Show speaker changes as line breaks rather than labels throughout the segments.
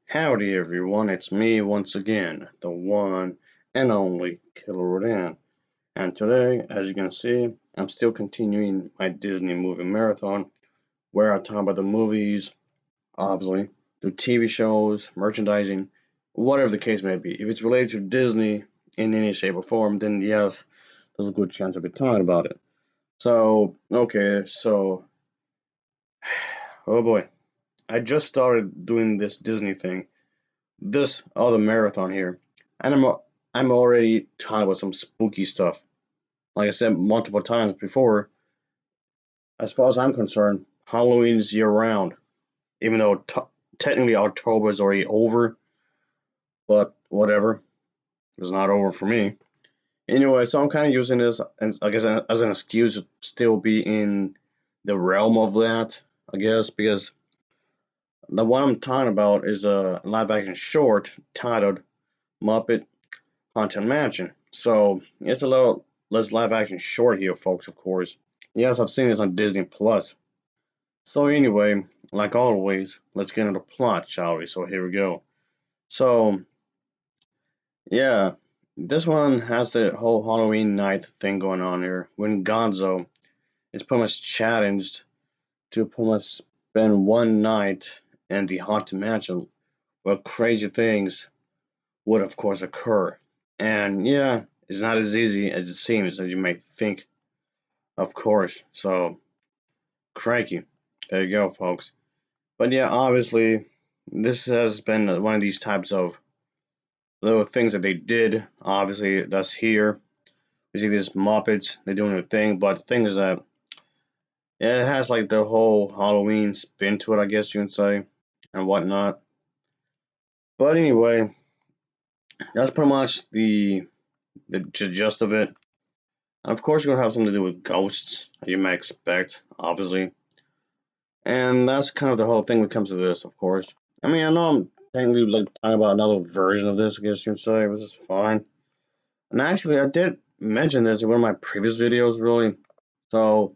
Howdy everyone, it's me once again, the one and only Killer Rodan. And today, as you can see, I'm still continuing my Disney movie marathon, where I talk about the movies, obviously, the TV shows, merchandising, whatever the case may be. If it's related to Disney in any shape or form, then yes, there's a good chance I'll be talking about it. So, oh boy, I just started doing this Disney thing, this other marathon here, and I'm already talking about some spooky stuff. Like I said multiple times before, as far as I'm concerned, Halloween is year round. Even though technically October is already over, but whatever, it's not over for me. Anyway, so I'm kind of using this, and I guess as an excuse to still be in the realm of that. I guess because the one I'm talking about is a live action short titled Muppet Haunted Mansion. So it's a little less live action short here, folks, of course. Yes, I've seen this on Disney Plus. So anyway, like always, let's get into the plot, shall we? So here we go. So yeah, this one has the whole Halloween night thing going on here. When Gonzo is pretty much challenged to pretty much spend one night in the Haunted Mansion where crazy things would of course occur. And yeah, it's not as easy as it seems as you may think. Of course. So, cranky. There you go, folks. But yeah, obviously, this has been one of these types of little things that they did. Obviously, that's here. We see these Muppets, they're doing their thing. But the thing is that yeah, it has like the whole Halloween spin to it, I guess you can say, and whatnot. But anyway, that's pretty much the gist of it. And of course, you're gonna have something to do with ghosts, as you might expect, obviously. And that's kind of the whole thing when it comes to this, of course. I mean, I know I'm technically like talking about another version of this, I guess you can say, which is fine. And actually, I did mention this in one of my previous videos, really. So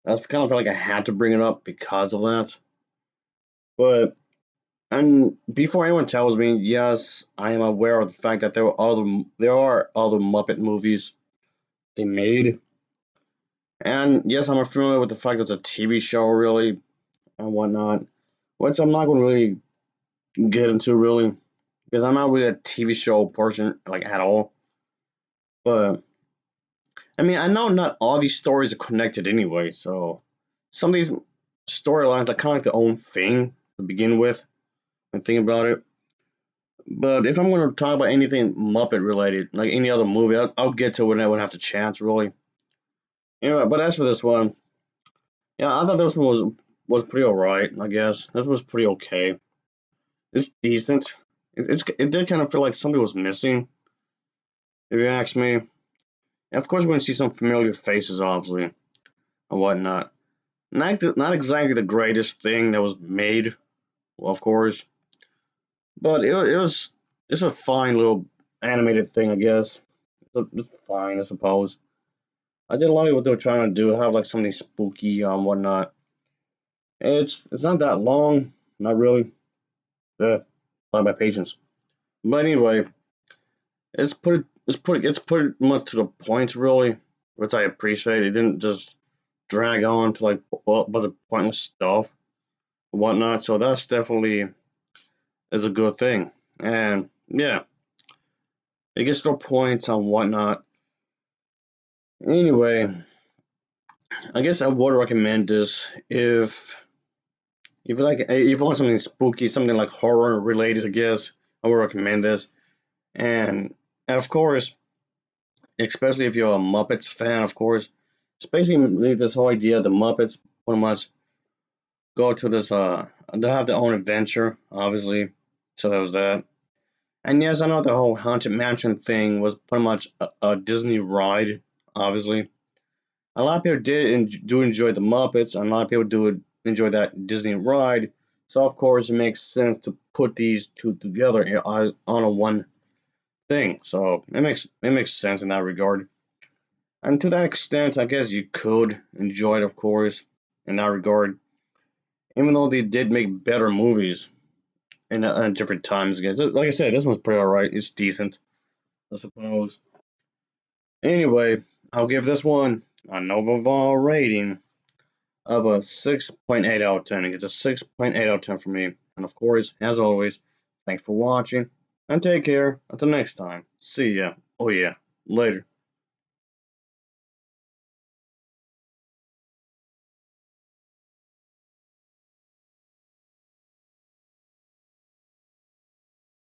that's kind of felt like I had to bring it up because of that. But and before anyone tells me, yes, I am aware of the fact that there are other Muppet movies they made, and yes, I'm familiar with the fact that it's a TV show, really, and whatnot, which I'm not going to really get into, really, because I'm not really a TV show person, like, at all. But I mean, I know not all these stories are connected anyway, so some of these storylines are kind of like their own thing to begin with, and think about it. But if I'm going to talk about anything Muppet related, like any other movie, I'll get to it when I would have the chance, really. Anyway, but as for this one, yeah, I thought this one was pretty alright. I guess this was pretty okay. It's decent. It did kind of feel like somebody was missing, if you ask me. And of course, we're going to see some familiar faces, obviously, and whatnot. Not exactly the greatest thing that was made, well, of course, but it was it's a fine little animated thing, I guess. It's fine, I suppose. I did like what they were trying to do, have like something spooky whatnot. It's not that long, not really. By my patience. But anyway, it's pretty much to the point, really, which I appreciate. It didn't just drag on to like well, bunch of pointless stuff and whatnot. So that's definitely is a good thing. And yeah, it gets to the point and whatnot. Anyway, I guess I would recommend this if you want something spooky, something like horror related. I guess I would recommend this. And of course, especially if you're a Muppets fan, of course, especially this whole idea the Muppets pretty much go to this they have their own adventure, obviously. So there was that. And yes, I know the whole Haunted Mansion thing was pretty much a Disney ride, obviously. A lot of people do enjoy the Muppets, and a lot of people do enjoy that Disney ride. So of course, it makes sense to put these two together as on a one thing. So it makes sense in that regard. And to that extent, I guess you could enjoy it, of course, in that regard. Even though they did make better movies, in different times again. So, like I said, this one's pretty alright. It's decent, I suppose. Anyway, I'll give this one an overall rating of a 6.8 out of 10. It's a 6.8 out of 10 for me. And of course, as always, thanks for watching and take care. Until next time, see ya. Oh yeah, later.